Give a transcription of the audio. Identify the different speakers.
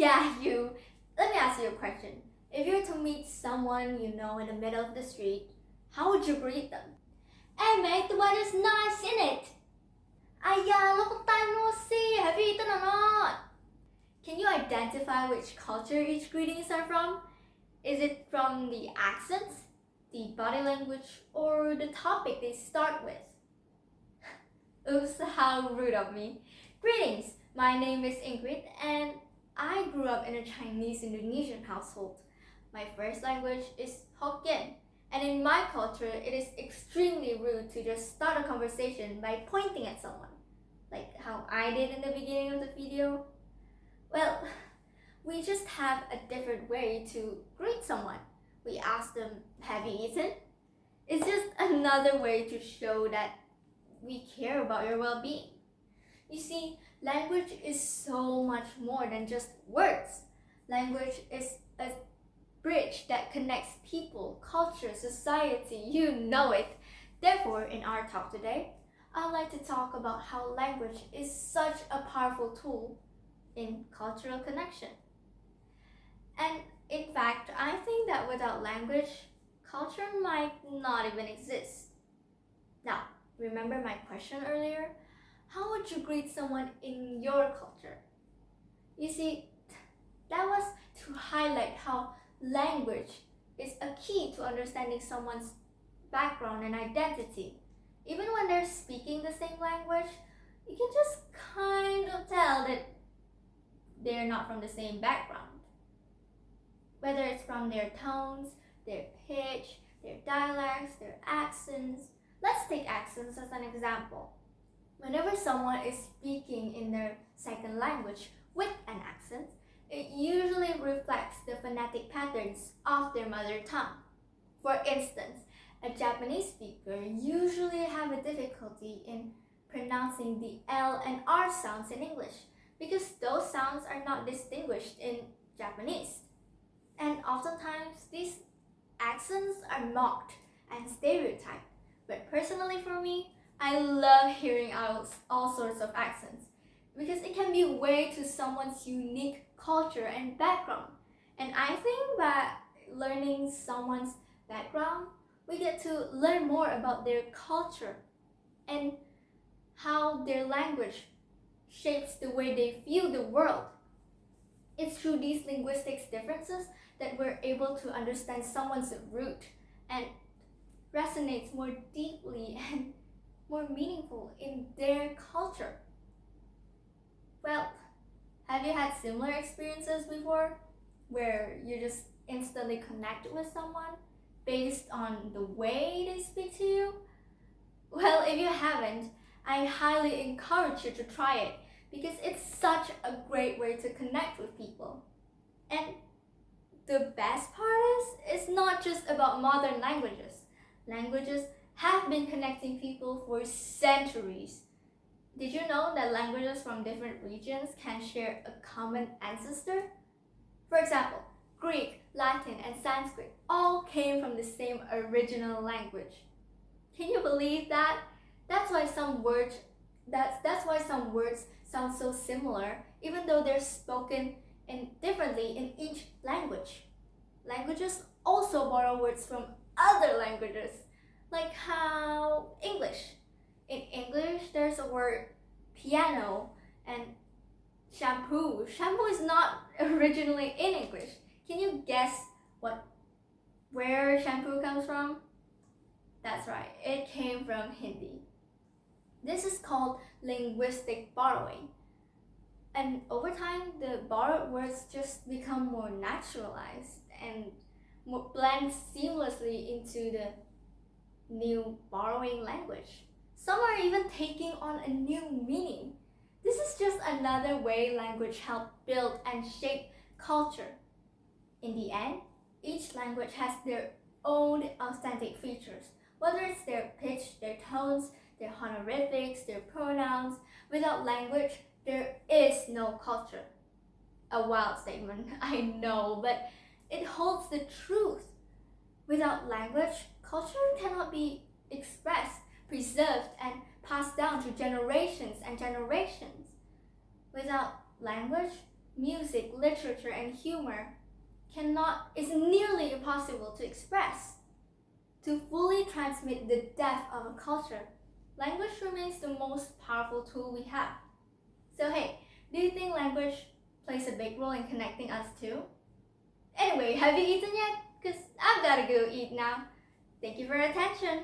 Speaker 1: Yeah, you. Let me ask you a question. If you were to meet someone you know in the middle of the street, how would you greet them? Hey mate, the weather's nice, innit? Aya, long time no see. Have you eaten or not? Can you identify which culture each greetings are from? Is it from the accents, the body language, or the topic they start with? Oops, how rude of me. Greetings, my name is Ingrid and I grew up in a Chinese-Indonesian household. My first language is Hokkien, and in my culture, it is extremely rude to just start a conversation by pointing at someone, like how I did in the beginning of the video. Well, we just have a different way to greet someone. We ask them, have you eaten? It's just another way to show that we care about your well-being. You see, language is so much more than just words. Language is a bridge that connects people, culture, society, you know it. Therefore, in our talk today, I'd like to talk about how language is such a powerful tool in cultural connection. And in fact, I think that without language, culture might not even exist. Now, remember my question earlier? How would you greet someone in your culture? You see, that was to highlight how language is a key to understanding someone's background and identity. Even when they're speaking the same language, you can just kind of tell that they're not from the same background. Whether it's from their tones, their pitch, their dialects, their accents. Let's take accents as an example. Whenever someone is speaking in their second language with an accent, it usually reflects the phonetic patterns of their mother tongue. For instance, a Japanese speaker usually have a difficulty in pronouncing the L and R sounds in English because those sounds are not distinguished in Japanese. And oftentimes, these accents are mocked and stereotyped. But personally for me, I love hearing all sorts of accents because it can be a way to someone's unique culture and background. And I think by learning someone's background, we get to learn more about their culture and how their language shapes the way they view the world. It's through these linguistic differences that we're able to understand someone's root and resonates more deeply and more meaningful in their culture. Well, have you had similar experiences before where you just instantly connect with someone based on the way they speak to you? Well, if you haven't, I highly encourage you to try it because it's such a great way to connect with people. And the best part is, it's not just about modern languages. Languages have been connecting people for centuries. Did you know that languages from different regions can share a common ancestor? For example, Greek, Latin, and Sanskrit all came from the same original language. Can you believe that? That's why some words sound so similar, even though they're spoken differently in each language. Languages also borrow words from other languages, like how English. In English, there's a word piano and shampoo. Shampoo is not originally in English. Can you guess where shampoo comes from? That's right, it came from Hindi. This is called linguistic borrowing. And over time, the borrowed words just become more naturalized and blend seamlessly into the new borrowing language. Some are even taking on a new meaning. This is just another way language helps build and shape culture. In the end, each language has their own authentic features, whether it's their pitch, their tones, their honorifics, their pronouns. Without language, there is no culture. A wild statement, I know, but it holds the truth. Without language, culture cannot be expressed, preserved, and passed down to generations and generations. Without language, music, literature, and humor is nearly impossible to express. To fully transmit the depth of a culture, language remains the most powerful tool we have. So hey, do you think language plays a big role in connecting us too? Anyway, have you eaten yet? Because I've gotta go eat now. Thank you for your attention.